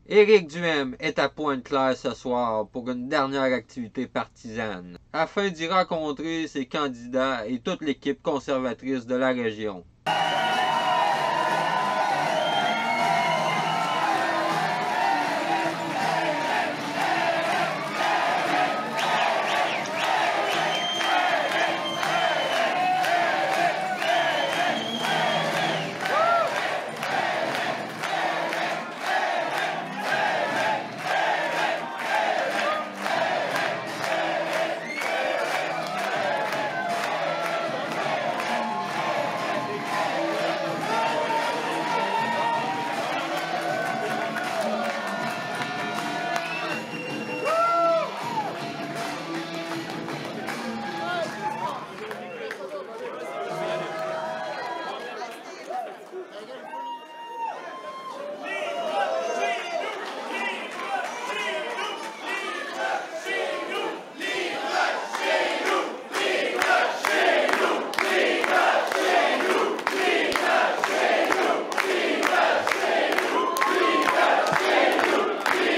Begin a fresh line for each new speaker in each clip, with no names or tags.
Éric Duhem est à Pointe-Claire ce soir pour une dernière activité partisane, afin d'y rencontrer ses candidats et toute l'équipe conservatrice de la région.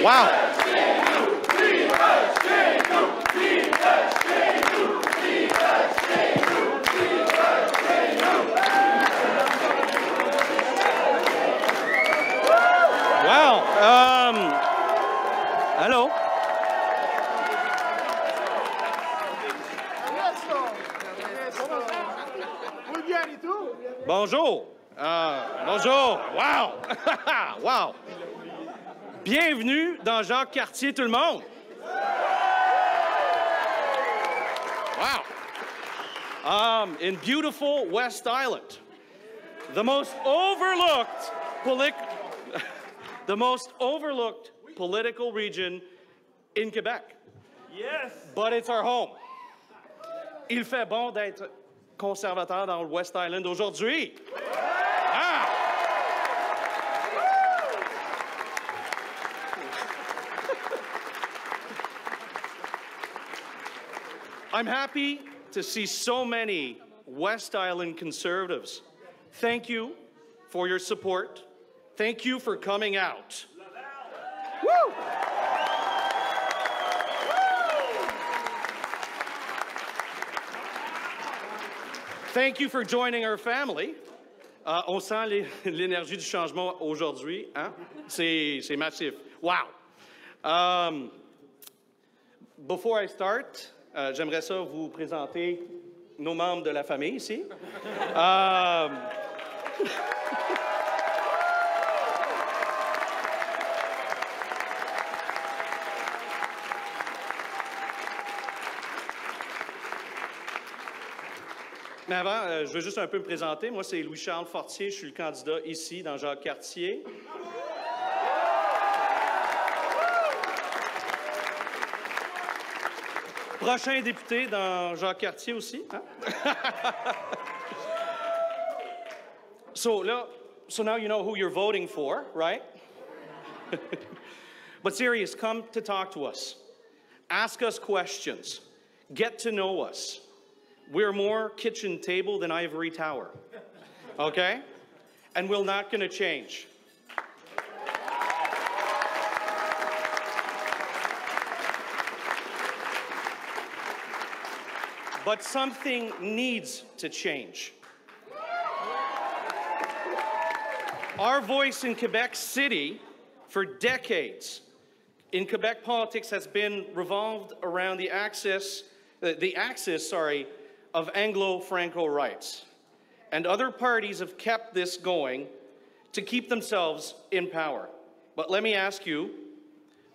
Wow. Wow. Hello. Bonjour. Bonjour. Wow. Wow. Bienvenue dans Jacques-Cartier, tout le monde. Wow. In beautiful West Island, the most overlooked political region in Quebec.
Yes.
But it's our home. Il fait bon d'être conservateur dans le West Island aujourd'hui. Ah. I'm happy to see so many West Island conservatives. Thank you for your support. Thank you for coming out. Woo! Thank you for joining our family. On sent l'énergie du changement aujourd'hui. Hein? C'est massif. Wow! Before I start, j'aimerais ça vous présenter nos membres de la famille ici. Mais avant, je veux juste un peu me présenter. Moi, c'est Louis-Charles Fortier. Je suis le candidat ici, dans Jacques-Cartier. Prochain député dans Jacques-Cartier aussi. Hein? So now you know who you're voting for, right? But serious, come to talk to us. Ask us questions. Get to know us. We're more kitchen table than ivory tower. Okay? And we're not going to change. But something needs to change. Our voice in Quebec City for decades in Quebec politics has been revolved around the axis of Anglo-Franco rights. And other parties have kept this going to keep themselves in power. But let me ask you,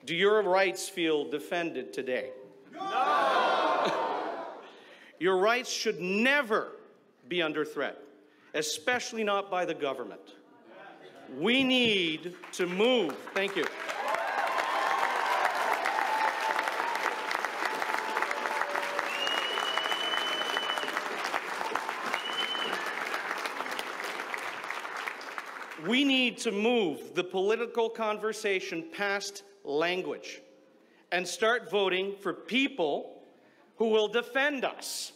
do your rights feel defended today? No! Your rights should never be under threat, especially not by the government. We need to move. Thank you. We need to move the political conversation past language and start voting for people who will defend us.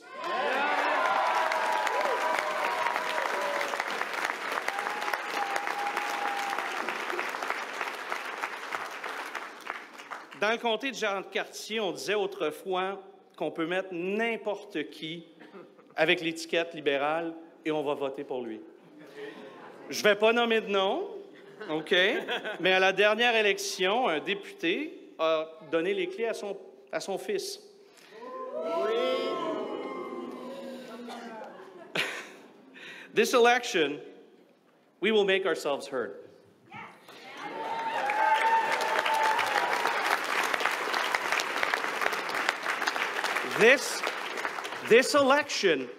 Dans le comté de Jacques-Cartier, on disait autrefois qu'on peut mettre n'importe qui avec l'étiquette libérale et on va voter pour lui. Je ne vais pas nommer de nom, OK? Mais à la dernière élection, un député a donné les clés à son fils. This election, we will make ourselves heard. This election,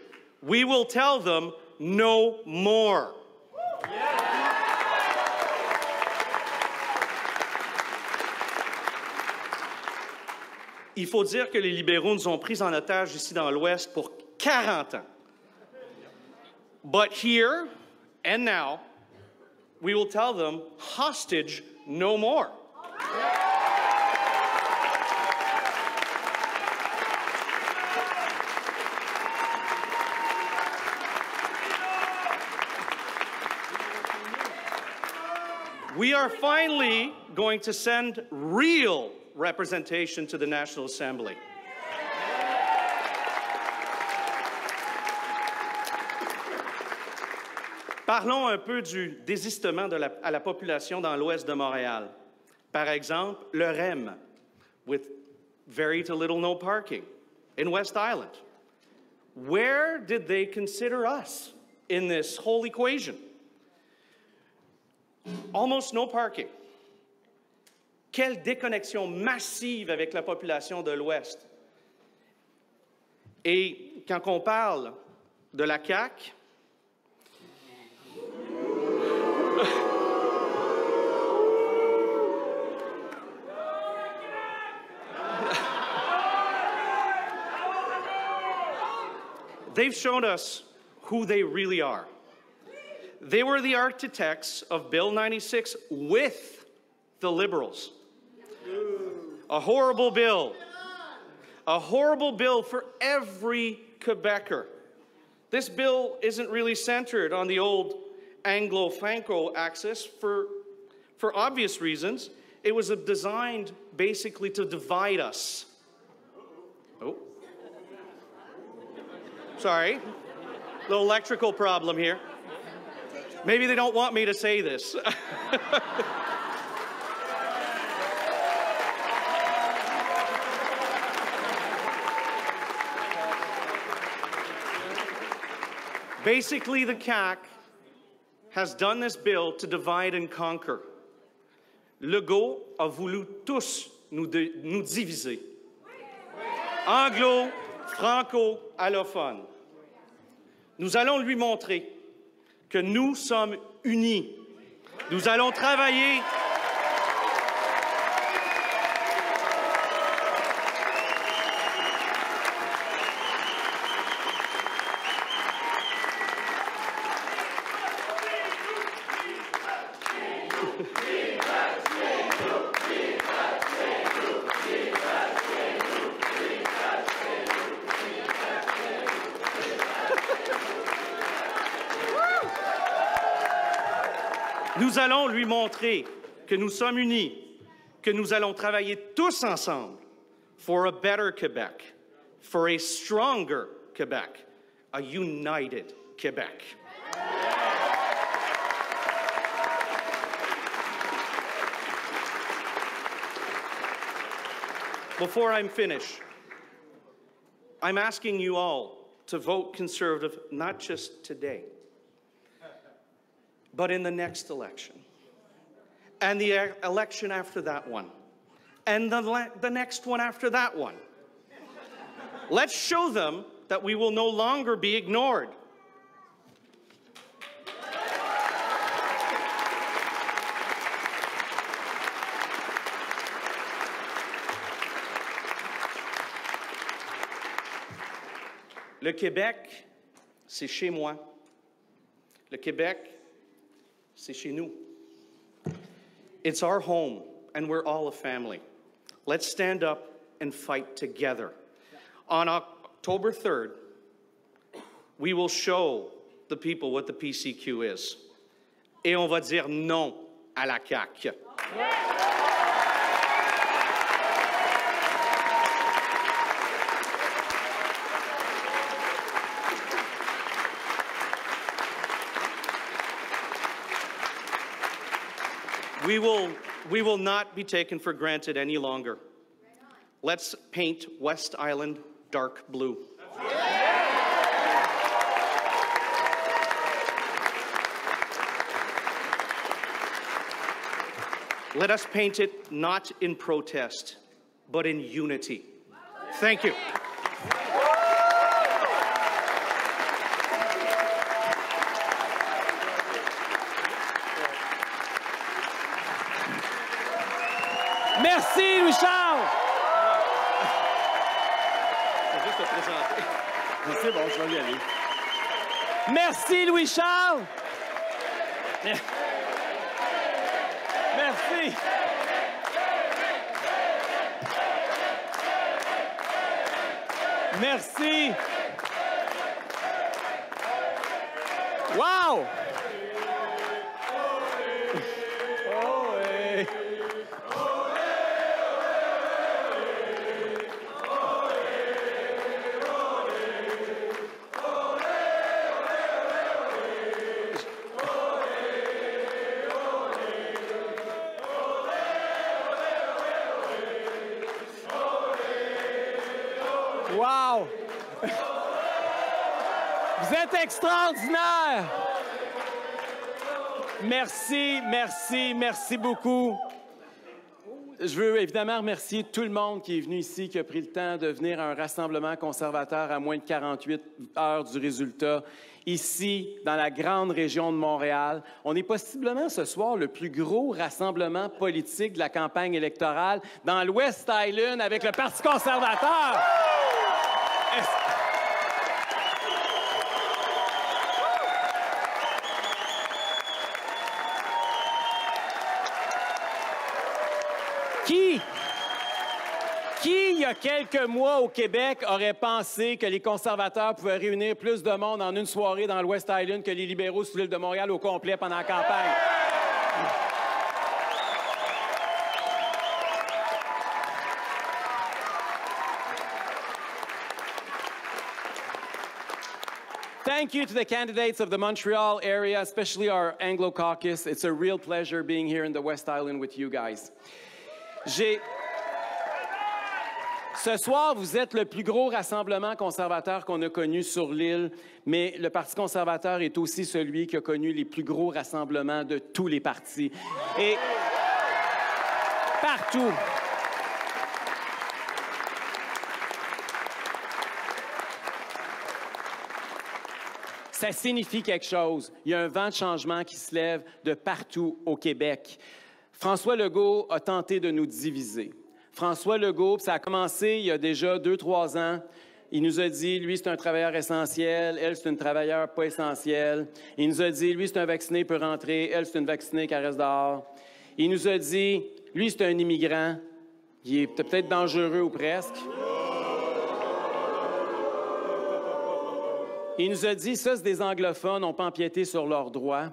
we will tell them no more. Il faut dire que les libéraux nous ont pris en otage ici dans l'Ouest pour 40 ans. But here and now, we will tell them hostage no more. We are finally going to send real representation to the National Assembly. Parlons un peu du désistement à la population dans l'ouest de Montréal. Par exemple, le REM, with very to little no parking in West Island. Where did they consider us in this whole equation? Almost no parking. Quelle déconnexion massive avec la population de l'Ouest. Et quand on parle de la CAQ, they've shown us who they really are. They were the architects of Bill 96 with the Liberals. A horrible bill. A horrible bill for every Quebecer. This bill isn't really centered on the old Anglo-Franco axis for obvious reasons. It was designed basically to divide us. Oh. Sorry. Little electrical problem here. Maybe they don't want me to say this. Basically, the CAQ has done this bill to divide and conquer. Legault a voulu tous nous diviser. Anglo, franco, allophone. Nous allons lui montrer que nous sommes unis. Nous allons travailler. Nous allons lui montrer que nous sommes unis, que nous allons travailler tous ensemble for a better Quebec, for a stronger Quebec, a united Quebec. Before I'm finished, I'm asking you all to vote Conservative, not just today, but in the next election, and the election after that one, and the next one after that one. Let's show them that we will no longer be ignored. Le Québec, c'est chez moi. Le Québec, c'est chez nous. It's our home, and we're all a family. Let's stand up and fight together. On October 3rd, we will show the people what the PCQ is. Et on va dire non à la CAQ. We will not be taken for granted any longer. Let's paint West Island dark blue. Let us paint it not in protest, but in unity. Thank you.
Merci, Louis-Charles!
C'est juste te présenter.
C'est bon, je vais y aller. Merci, Louis-Charles! Merci! Merci! Wow! Oh, ouais. Wow! Vous êtes extraordinaire! Merci, merci, merci beaucoup. Je veux évidemment remercier tout le monde qui est venu ici, qui a pris le temps de venir à un rassemblement conservateur à moins de 48 heures du résultat, ici, dans la grande région de Montréal. On est possiblement ce soir le plus gros rassemblement politique de la campagne électorale dans l'West Island avec le Parti conservateur. Qui, il y a quelques mois au Québec, aurait pensé que les conservateurs pouvaient réunir plus de monde en une soirée dans l'West Island que les libéraux sur l'île de Montréal au complet pendant la campagne? Thank you to the candidates of the Montreal area, especially our Anglo caucus. It's a real pleasure being here in the West Island with you guys. Ce soir, vous êtes le plus gros rassemblement conservateur qu'on a connu sur l'île, mais le Parti conservateur est aussi celui qui a connu les plus gros rassemblements de tous les partis. Et partout. Ça signifie quelque chose. Il y a un vent de changement qui se lève de partout au Québec. François Legault a tenté de nous diviser. François Legault, ça a commencé il y a déjà 2-3 ans. Il nous a dit, lui, c'est un travailleur essentiel, elle, c'est une travailleure pas essentielle. Il nous a dit, lui, c'est un vacciné, peut rentrer, elle, c'est une vaccinée qui reste dehors. Il nous a dit, lui, c'est un immigrant, il est peut-être dangereux ou presque. Il nous a dit, ça, c'est des anglophones, on peut empiéter sur leurs droits.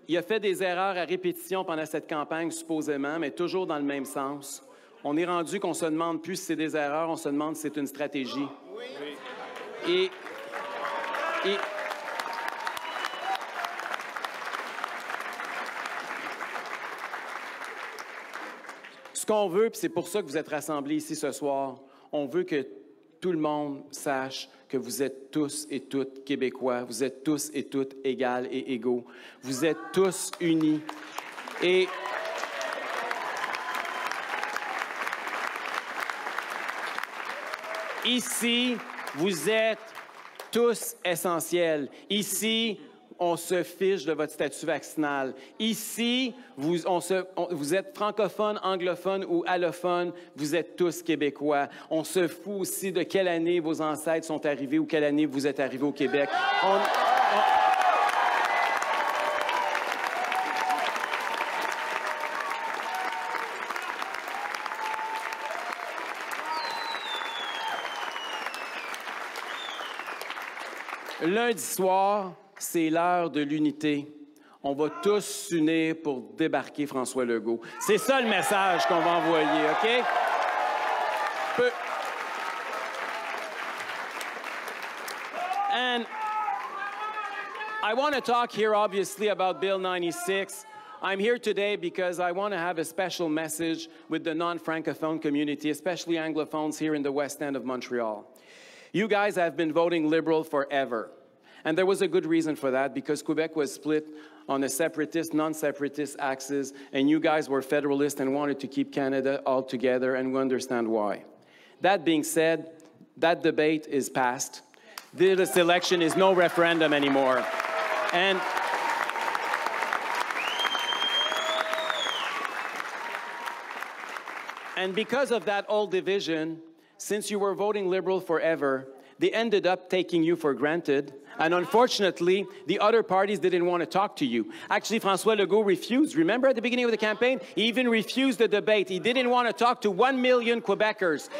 Il a fait des erreurs à répétition pendant cette campagne, supposément, mais toujours dans le même sens. On est rendu qu'on se demande plus si c'est des erreurs, on se demande si c'est une stratégie. Et ce qu'on veut, puis c'est pour ça que vous êtes rassemblés ici ce soir, on veut que tout le monde sache que vous êtes tous et toutes Québécois, vous êtes tous et toutes égales et égaux. Vous êtes tous unis. Et ici, vous êtes tous essentiels. Ici, on se fiche de votre statut vaccinal. Ici, vous êtes francophone, anglophone ou allophone, vous êtes tous Québécois. On se fout aussi de quelle année vos ancêtres sont arrivés ou quelle année vous êtes arrivés au Québec. Lundi soir, c'est l'heure de l'unité. On va tous s'unir pour débarquer François Legault. C'est ça le message qu'on va envoyer, OK? I want to talk here, obviously, about Bill 96. I'm here today because I want to have a special message with the non-Francophone community, especially Anglophones here in the West End of Montreal. You guys have been voting Liberal forever. And there was a good reason for that, because Quebec was split on a separatist, non-separatist axis, and you guys were federalist and wanted to keep Canada all together, and we understand why. That being said, that debate is past. This election is no referendum anymore. And because of that old division, since you were voting Liberal forever, they ended up taking you for granted. And unfortunately, the other parties didn't want to talk to you. Actually, François Legault refused. Remember at the beginning of the campaign? He even refused the debate. He didn't want to talk to 1 million Quebecers.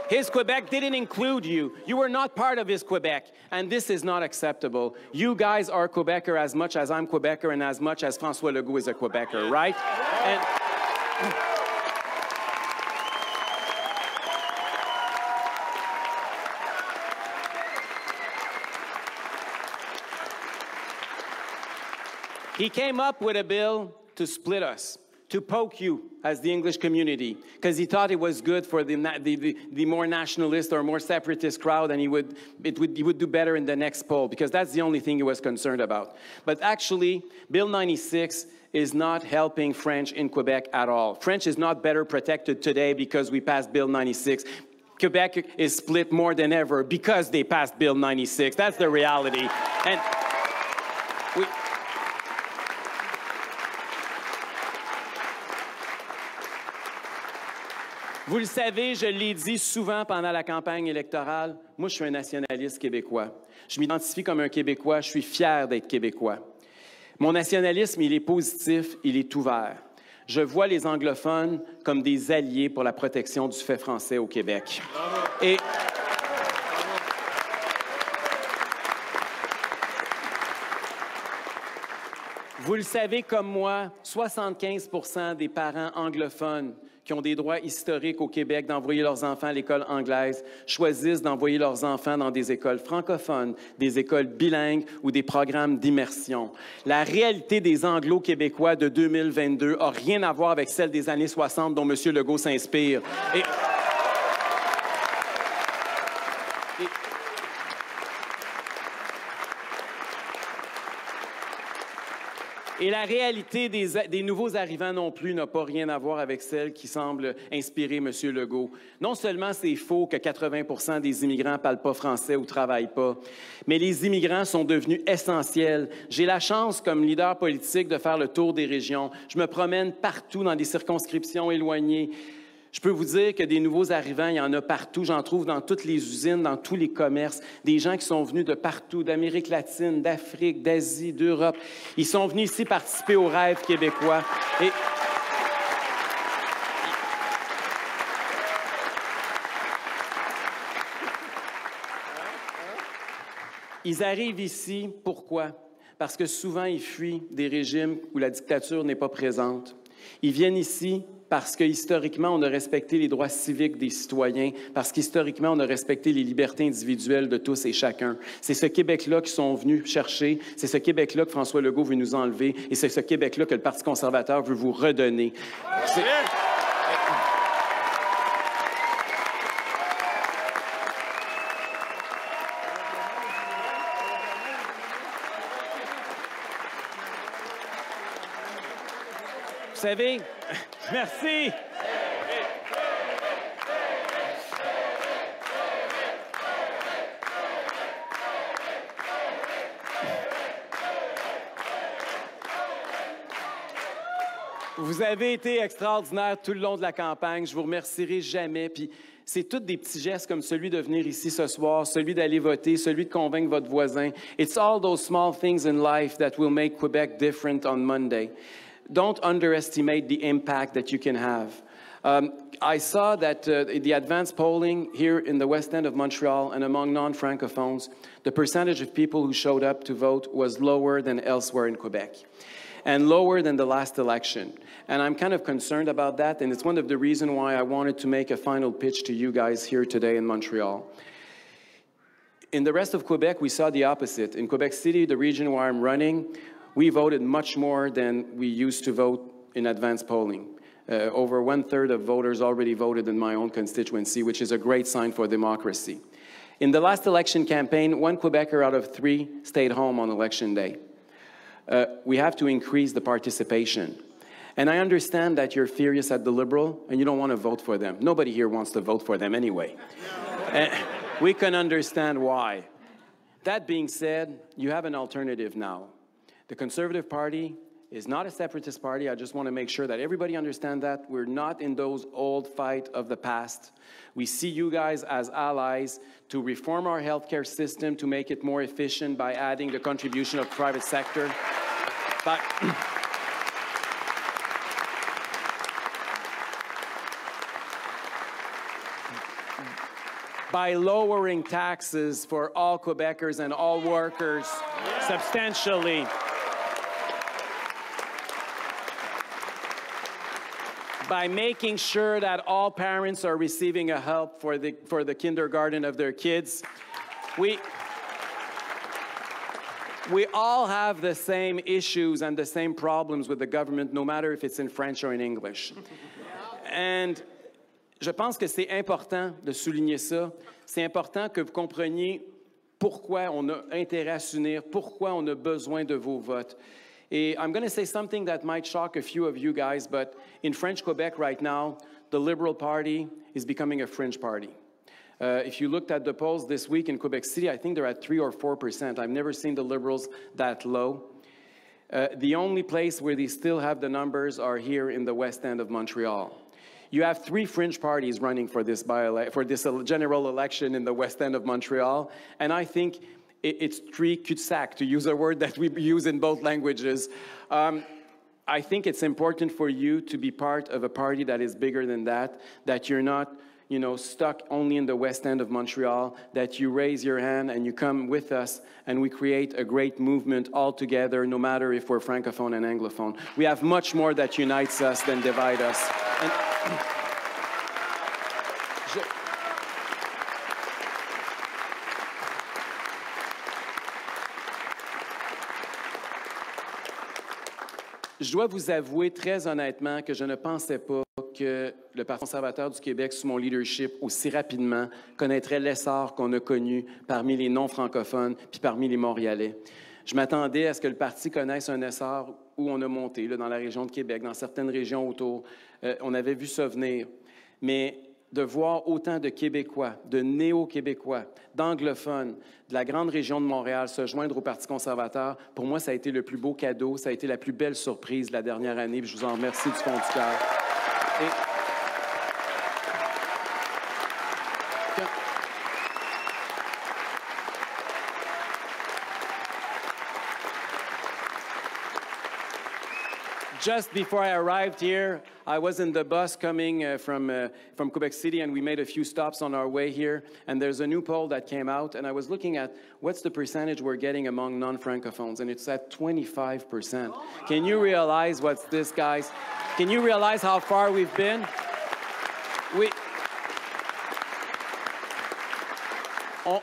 His Quebec didn't include you. You were not part of his Quebec. And this is not acceptable. You guys are Quebecer as much as I'm Quebecer and as much as François Legault is a Quebecer, right? He came up with a bill to split us, to poke you as the English community, because he thought it was good for the more nationalist or more separatist crowd, and he would do better in the next poll, because that's the only thing he was concerned about. But actually, Bill 96 is not helping French in Quebec at all. French is not better protected today because we passed Bill 96. Quebec is split more than ever because they passed Bill 96. That's the reality. And vous le savez, je l'ai dit souvent pendant la campagne électorale, moi je suis un nationaliste québécois. Je m'identifie comme un Québécois, je suis fier d'être Québécois. Mon nationalisme, il est positif, il est ouvert. Je vois les anglophones comme des alliés pour la protection du fait français au Québec. Et vous le savez comme moi, 75% des parents anglophones qui ont des droits historiques au Québec d'envoyer leurs enfants à l'école anglaise choisissent d'envoyer leurs enfants dans des écoles francophones, des écoles bilingues ou des programmes d'immersion. La réalité des Anglo-Québécois de 2022 n'a rien à voir avec celle des années 60 dont M. Legault s'inspire. Et la réalité des nouveaux arrivants non plus n'a pas rien à voir avec celle qui semble inspirer M. Legault. Non seulement c'est faux que 80% des immigrants ne parlent pas français ou ne travaillent pas, mais les immigrants sont devenus essentiels. J'ai la chance, comme leader politique, de faire le tour des régions. Je me promène partout dans des circonscriptions éloignées. Je peux vous dire que des nouveaux arrivants, il y en a partout. J'en trouve dans toutes les usines, dans tous les commerces. Des gens qui sont venus de partout, d'Amérique latine, d'Afrique, d'Asie, d'Europe. Ils sont venus ici participer au rêve québécois. Ils arrivent ici, pourquoi? Parce que souvent, ils fuient des régimes où la dictature n'est pas présente. Ils viennent ici parce que historiquement, on a respecté les droits civiques des citoyens, parce qu'historiquement, on a respecté les libertés individuelles de tous et chacun. C'est ce Québec-là qu'ils sont venus chercher, c'est ce Québec-là que François Legault veut nous enlever, et c'est ce Québec-là que le Parti conservateur veut vous redonner. Vous savez, merci. Vous avez été extraordinaire tout le long de la campagne. Je vous remercierai jamais. Puis c'est tous des petits gestes comme celui de venir ici ce soir, celui d'aller voter, celui de convaincre votre voisin. It's all those small things in life that will make Quebec different on Monday. Don't underestimate the impact that you can have. I saw that the advanced polling here in the West End of Montreal and among non-Francophones, the percentage of people who showed up to vote was lower than elsewhere in Quebec, and lower than the last election. And I'm kind of concerned about that, and it's one of the reasons why I wanted to make a final pitch to you guys here today in Montreal. In the rest of Quebec, we saw the opposite. In Quebec City, the region where I'm running, we voted much more than we used to vote in advanced polling. Over 1/3 of voters already voted in my own constituency, which is a great sign for democracy. In the last election campaign, 1 Quebecer out of 3 stayed home on election day. We have to increase the participation. And I understand that you're furious at the Liberal and you don't want to vote for them. Nobody here wants to vote for them anyway. We can understand why. That being said, you have an alternative now. The Conservative Party is not a separatist party. I just want to make sure that everybody understands that. We're not in those old fights of the past. We see you guys as allies to reform our healthcare system, to make it more efficient by adding the contribution of the private sector. But by lowering taxes for all Quebecers and all workers substantially. By making sure that all parents are receiving a help for the kindergarten of their kids. We all have the same issues and the same problems with the government, no matter if it's in French or in English. And je pense que c'est important de souligner ça. C'est important que vous compreniez pourquoi on a intérêt à s'unir, pourquoi on a besoin de vos votes. Et I'm going to say something that might shock a few of you guys, but in French Quebec right now, the Liberal Party is becoming a fringe party. If you looked at the polls this week in Quebec City, I think they're at 3 or 4%. I've never seen the Liberals that low. The only place where they still have the numbers are here in the west end of Montreal. You have 3 fringe parties running for this general election in the west end of Montreal, and I think it's 3 cul-de-sac, to use a word that we use in both languages. I think it's important for you to be part of a party that is bigger than that you're not, you know, stuck only in the west end of Montreal, that you raise your hand and you come with us and we create a great movement all together, no matter if we're Francophone and Anglophone. We have much more that unites us than divides us. And je dois vous avouer très honnêtement que je ne pensais pas que le Parti conservateur du Québec, sous mon leadership, aussi rapidement connaîtrait l'essor qu'on a connu parmi les non-francophones puis parmi les Montréalais. Je m'attendais à ce que le parti connaisse un essor où on a monté, là, dans la région de Québec, dans certaines régions autour. On avait vu ça venir. Mais de voir autant de Québécois, de néo-Québécois, d'anglophones, de la grande région de Montréal se joindre au Parti conservateur, pour moi, ça a été le plus beau cadeau, ça a été la plus belle surprise de la dernière année, puis je vous en remercie du fond du cœur. Just before I arrived here, I was in the bus coming from Quebec City, and we made a few stops on our way here. And there's a new poll that came out, and I was looking at what's the percentage we're getting among non-Francophones, and it's at 25%. Can you realize what's this, guys? Can you realize how far we've been?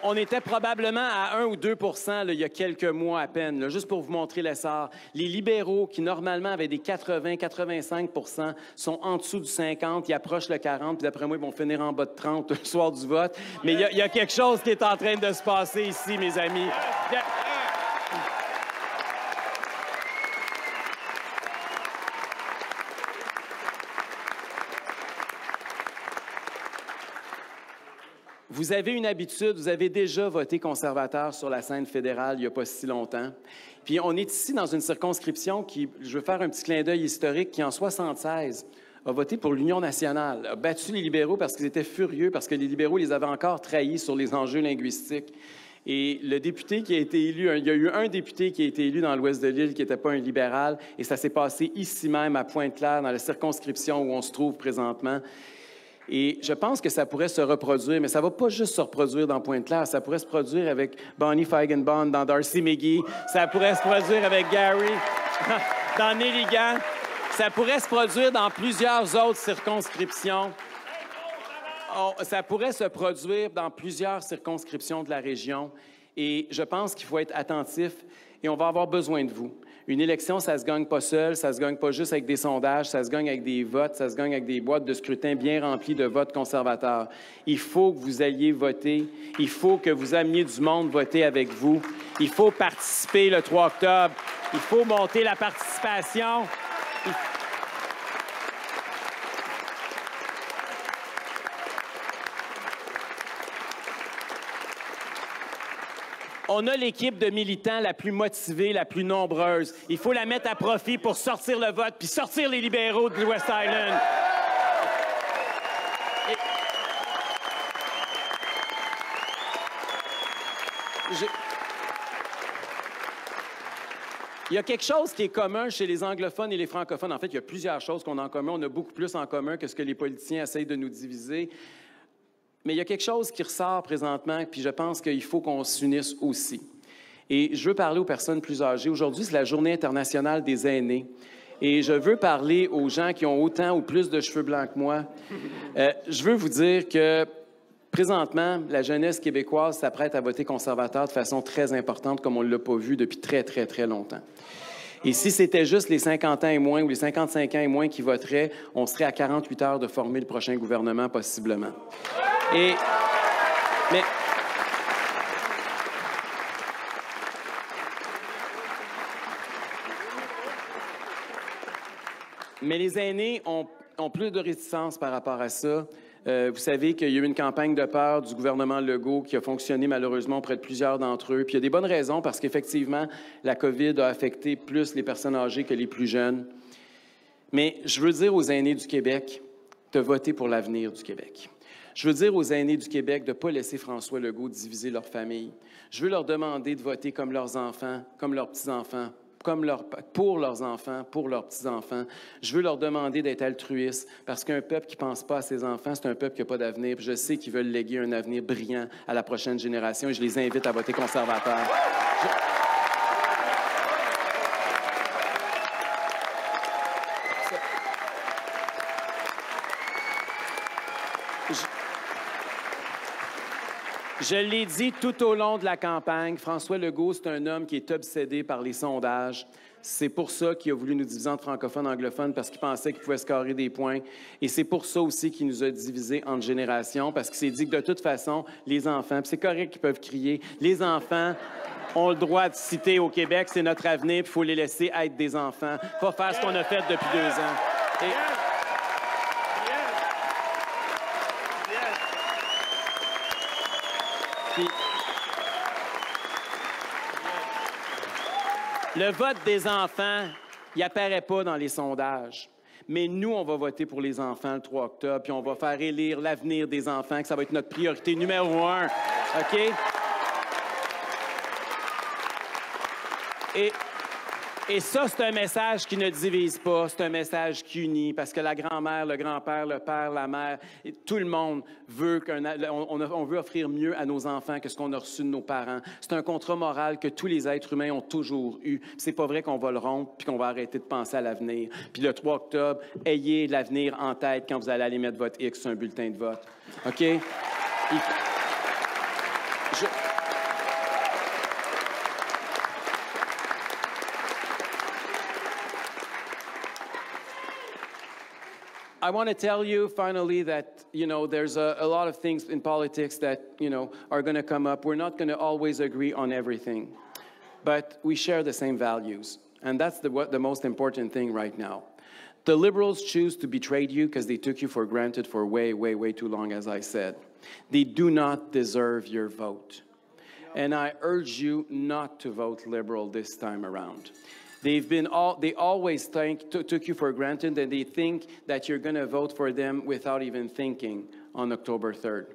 On était probablement à 1 ou 2 % là, il y a quelques mois à peine, là, juste pour vous montrer l'essor. Les libéraux, qui normalement avaient des 80-85 %, sont en dessous du 50, ils approchent le 40, puis d'après moi, ils vont finir en bas de 30 le soir du vote. Mais il y a quelque chose qui est en train de se passer ici, mes amis. Vous avez une habitude, vous avez déjà voté conservateur sur la scène fédérale il n'y a pas si longtemps. Puis on est ici dans une circonscription qui, je veux faire un petit clin d'œil historique, qui en 1976 a voté pour l'Union nationale, a battu les libéraux parce qu'ils étaient furieux, parce que les libéraux les avaient encore trahis sur les enjeux linguistiques. Et le député qui a été élu, il y a eu un député qui a été élu dans l'ouest de l'île qui n'était pas un libéral, et ça s'est passé ici même à Pointe-Claire, dans la circonscription où on se trouve présentement. Et je pense que ça pourrait se reproduire, mais ça ne va pas juste se reproduire dans Pointe-Claire, ça pourrait se produire avec Bonnie Feigenbaum dans Darcy McGee, ça pourrait se produire avec Gary dans Nelligan, ça pourrait se produire dans plusieurs autres circonscriptions. ça pourrait se produire dans plusieurs circonscriptions de la région et je pense qu'il faut être attentif et on va avoir besoin de vous. Une élection, ça se gagne pas seul, ça se gagne pas juste avec des sondages, ça se gagne avec des votes, ça se gagne avec des boîtes de scrutin bien remplies de votes conservateurs. Il faut que vous alliez voter, il faut que vous ameniez du monde voter avec vous, il faut participer le 3 octobre, il faut monter la participation. On a l'équipe de militants la plus motivée, la plus nombreuse. Il faut la mettre à profit pour sortir le vote puis sortir les libéraux de West Island. Il y a quelque chose qui est commun chez les anglophones et les francophones. En fait, il y a plusieurs choses qu'on a en commun. On a beaucoup plus en commun que ce que les politiciens essayent de nous diviser. Mais il y a quelque chose qui ressort présentement, puis je pense qu'il faut qu'on s'unisse aussi. Et je veux parler aux personnes plus âgées. Aujourd'hui, c'est la Journée internationale des aînés. Et je veux parler aux gens qui ont autant ou plus de cheveux blancs que moi. Je veux vous dire que, présentement, la jeunesse québécoise s'apprête à voter conservateur de façon très importante, comme on ne l'a pas vu depuis très, très, très longtemps. Et si c'était juste les 50 ans et moins ou les 55 ans et moins qui voteraient, on serait à 48 heures de former le prochain gouvernement, possiblement. Mais les aînés ont plus de réticence par rapport à ça. Vous savez qu'il y a eu une campagne de peur du gouvernement Legault qui a fonctionné malheureusement auprès de plusieurs d'entre eux. Puis il y a des bonnes raisons parce qu'effectivement, la COVID a affecté plus les personnes âgées que les plus jeunes. Mais je veux dire aux aînés du Québec de voter pour l'avenir du Québec. Je veux dire aux aînés du Québec de ne pas laisser François Legault diviser leur famille. Je veux leur demander de voter comme leurs enfants, comme leurs petits-enfants, pour leurs enfants, pour leurs petits-enfants. Je veux leur demander d'être altruistes parce qu'un peuple qui ne pense pas à ses enfants, c'est un peuple qui n'a pas d'avenir. Je sais qu'ils veulent léguer un avenir brillant à la prochaine génération et je les invite à voter conservateur. Je l'ai dit tout au long de la campagne, François Legault, c'est un homme qui est obsédé par les sondages. C'est pour ça qu'il a voulu nous diviser entre francophones et anglophones, parce qu'il pensait qu'il pouvait scorer des points. Et c'est pour ça aussi qu'il nous a divisés entre générations, parce qu'il s'est dit que de toute façon, les enfants, puis c'est correct qu'ils peuvent crier, les enfants ont le droit de citer au Québec, c'est notre avenir, puis il faut les laisser être des enfants, pas faire ce qu'on a fait depuis 2 ans. Le vote des enfants, il n'apparaît pas dans les sondages. Mais nous, on va voter pour les enfants le 3 octobre, puis on va faire élire l'avenir des enfants, que ça va être notre priorité numéro 1. OK? Et ça, c'est un message qui ne divise pas, c'est un message qui unit, parce que la grand-mère, le grand-père, le père, la mère, tout le monde veut on veut offrir mieux à nos enfants que ce qu'on a reçu de nos parents. C'est un contrat moral que tous les êtres humains ont toujours eu. C'est pas vrai qu'on va le rompre puis qu'on va arrêter de penser à l'avenir. Puis le 3 octobre, ayez l'avenir en tête quand vous allez aller mettre votre X sur un bulletin de vote. OK? I want to tell you finally that, there's a lot of things in politics that, are going to come up. We're not going to always agree on everything, but we share the same values. And that's the most important thing right now. The Liberals choose to betray you because they took you for granted for way, way, way too long, as I said. They do not deserve your vote. And I urge you not to vote Liberal this time around. They always took you for granted, and they think that you're going to vote for them without even thinking on October 3rd.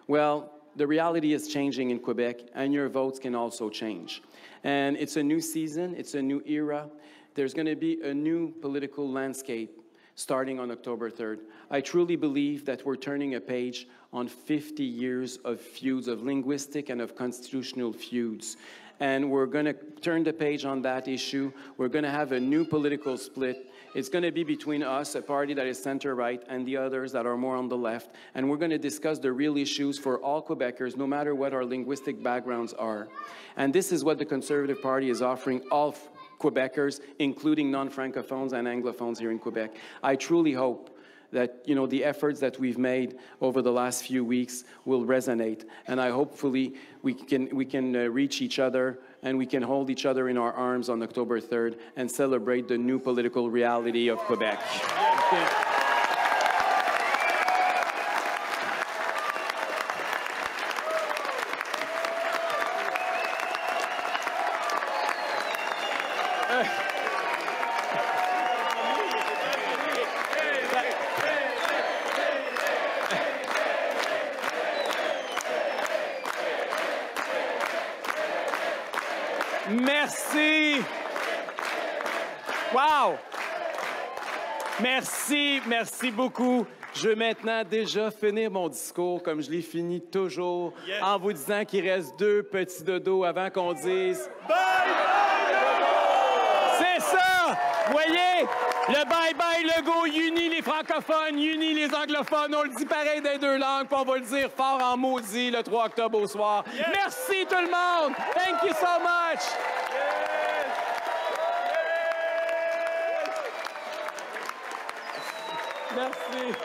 Well, the reality is changing in Quebec, and your votes can also change. And it's a new season, it's a new era. There's going to be a new political landscape starting on October 3rd. I truly believe that we're turning a page on 50 years of feuds, of linguistic and of constitutional feuds. And we're going to turn the page on that issue. We're going to have a new political split. It's going to be between us, a party that is center-right, and the others that are more on the left. And we're going to discuss the real issues for all Quebecers, no matter what our linguistic backgrounds are. And this is what the Conservative Party is offering all Quebecers, including non-Francophones and Anglophones here in Quebec. I truly hope that, you know, the efforts that we've made over the last few weeks will resonate. And hopefully we can reach each other and we can hold each other in our arms on October 3rd and celebrate the new political reality of Quebec. Merci. Wow. Merci beaucoup. Je vais maintenant déjà finir mon discours comme je l'ai fini toujours, en vous disant qu'il reste 2 petits dodos avant qu'on dise bye bye Legault! C'est ça! Vous voyez? Le bye bye Legault unit les francophones, unit les anglophones. On le dit pareil dans les 2 langues, puis on va le dire fort en maudit le 3 octobre au soir. Merci tout le monde! Thank you so much! Merci.